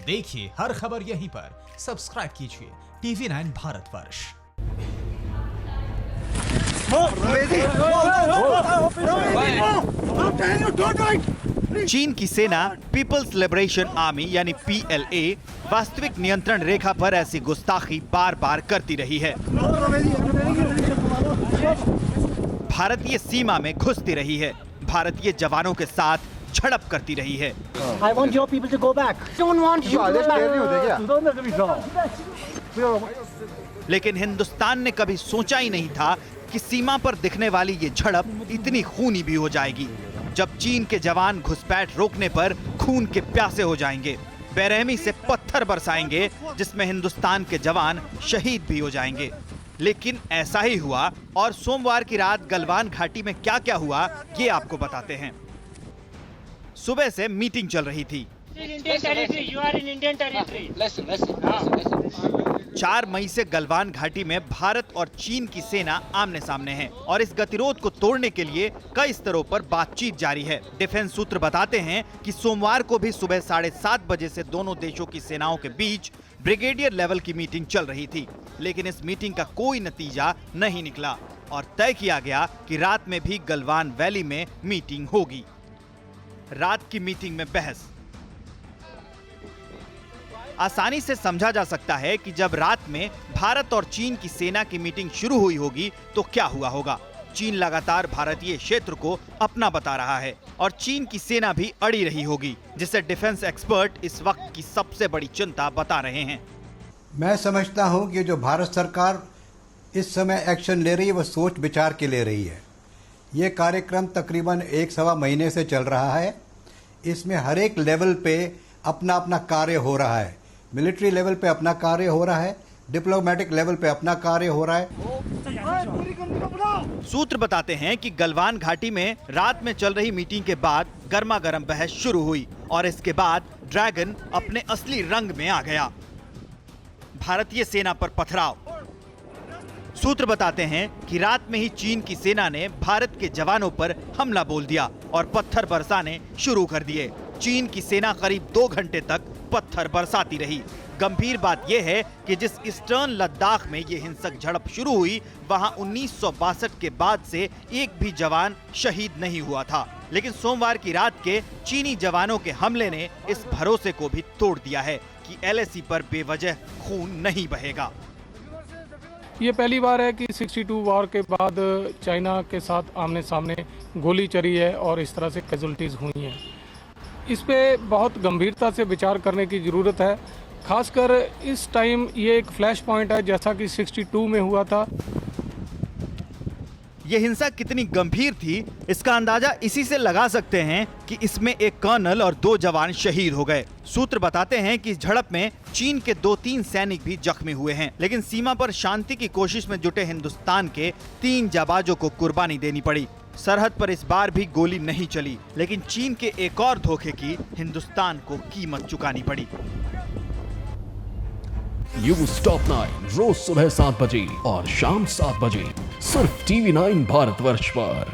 देखिए हर खबर यहीं पर। सब्सक्राइब कीजिए TV9 भारतवर्ष। चीन की सेना पीपल्स लिबरेशन आर्मी यानी PLA वास्तविक नियंत्रण रेखा पर ऐसी गुस्ताखी बार बार करती रही है। भारतीय सीमा में घुसती रही है, भारतीय जवानों के साथ झड़प करती रही है। I want your people to go back. Don't want you to go back. लेकिन हिंदुस्तान ने कभी सोचा ही नहीं था कि सीमा पर दिखने वाली ये झड़प इतनी खूनी भी हो जाएगी, जब चीन के जवान घुसपैठ रोकने पर खून के प्यासे हो जाएंगे, बेरहमी से पत्थर बरसाएंगे, जिसमें हिंदुस्तान के जवान शहीद भी हो जाएंगे। लेकिन ऐसा ही हुआ और सोमवार की रात गलवान घाटी में क्या क्या हुआ ये आपको बताते हैं। सुबह से मीटिंग चल रही थी। 4 मई से गलवान घाटी में भारत और चीन की सेना आमने सामने है और इस गतिरोध को तोड़ने के लिए कई स्तरों पर बातचीत जारी है। डिफेंस सूत्र बताते हैं कि सोमवार को भी सुबह 7:30 बजे से दोनों देशों की सेनाओं के बीच ब्रिगेडियर लेवल की मीटिंग चल रही थी, लेकिन इस मीटिंग का कोई नतीजा नहीं निकला और तय किया गया कि रात में भी गलवान वैली में मीटिंग होगी। रात की मीटिंग में बहस। आसानी से समझा जा सकता है कि जब रात में भारत और चीन की सेना की मीटिंग शुरू हुई होगी तो क्या हुआ होगा। चीन लगातार भारतीय क्षेत्र को अपना बता रहा है और चीन की सेना भी अड़ी रही होगी, जिसे डिफेंस एक्सपर्ट इस वक्त की सबसे बड़ी चिंता बता रहे हैं। मैं समझता हूं कि जो भारत सरकार इस समय एक्शन ले रही है वो सोच विचार के ले रही है। ये कार्यक्रम तकरीबन 1-1.25 महीने से चल रहा है। इसमें हर एक लेवल पे अपना अपना कार्य हो रहा है। मिलिट्री लेवल पे अपना कार्य हो रहा है, डिप्लोमेटिक लेवल पे अपना कार्य हो रहा है। सूत्र बताते हैं कि गलवान घाटी में रात में चल रही मीटिंग के बाद गर्मा गर्म बहस शुरू हुई और इसके बाद ड्रैगन अपने असली रंग में आ गया। भारतीय सेना पर पथराव। सूत्र बताते हैं कि रात में ही चीन की सेना ने भारत के जवानों पर हमला बोल दिया और पत्थर बरसाने शुरू कर दिए। चीन की सेना करीब 2 घंटे तक पत्थर बरसाती रही। गंभीर बात यह है कि जिस ईस्टर्न लद्दाख में ये हिंसक झड़प शुरू हुई, वहां 1962 के बाद से एक भी जवान शहीद नहीं हुआ था। लेकिन सोमवार की रात के चीनी जवानों के हमले ने इस भरोसे को भी तोड़ दिया है कि LAC पर बेवजह खून नहीं बहेगा। ये पहली बार है कि 62 वार के बाद चाइना के साथ आमने सामने गोली चली है और इस तरह से कैजुअल्टीज हुई हैं। इस पे बहुत गंभीरता से विचार करने की ज़रूरत है। खासकर इस टाइम ये एक फ्लैश पॉइंट है, जैसा कि 62 में हुआ था। ये हिंसा कितनी गंभीर थी, इसका अंदाजा इसी से लगा सकते हैं कि इसमें एक कर्नल और 2 जवान शहीद हो गए। सूत्र बताते हैं कि इस झड़प में चीन के 2-3 सैनिक भी जख्मी हुए हैं, लेकिन सीमा पर शांति की कोशिश में जुटे हिंदुस्तान के 3 जाबाजों को कुर्बानी देनी पड़ी। सरहद पर इस बार भी गोली नहीं चली, लेकिन चीन के एक और धोखे की हिंदुस्तान को कीमत चुकानी पड़ी। न्यूज़ टॉप 9 रोज सुबह 7 बजे और शाम 7 बजे सिर्फ TV9 भारतवर्ष पर।